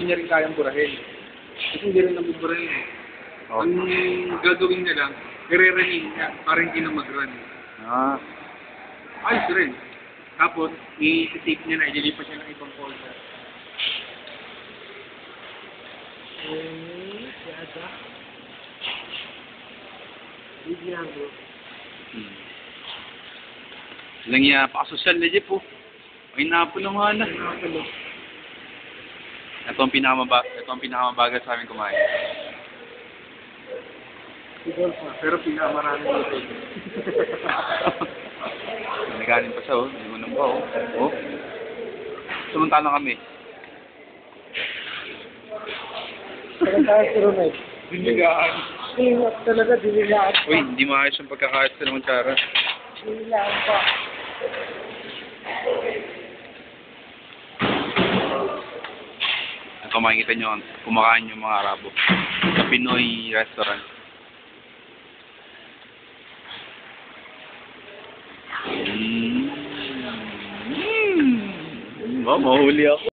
niya rin kayang burahin. Kasi hindi rin naman burahin. Oh. Ang gagawin niya lang, i-re-running niya para hindi na mag-run. Ah. Ayos rin. Tapos, i-save niya na, ililipat siya ng ibang folder. Siyada. Bigyan mo. Lang yan, pakasosyal na Jeff po. Ay napulo nga na. Ito ang pinakamabagal sa amin kumain. Sigol pa, pero pinakamarami ito. Nagaling pa siya oh. Hindi mo nang ba oh. Oh. Sumunta kami. Talaga si Ronald. Binigaan. Talaga, dinilaan pa. Uy, hindi maayos yung pagkakayos sa ng tsara. Dinilaan pa. Ito makikita nyo, kumakain yung mga Arabo sa Pinoy restaurant. Mahuli ako.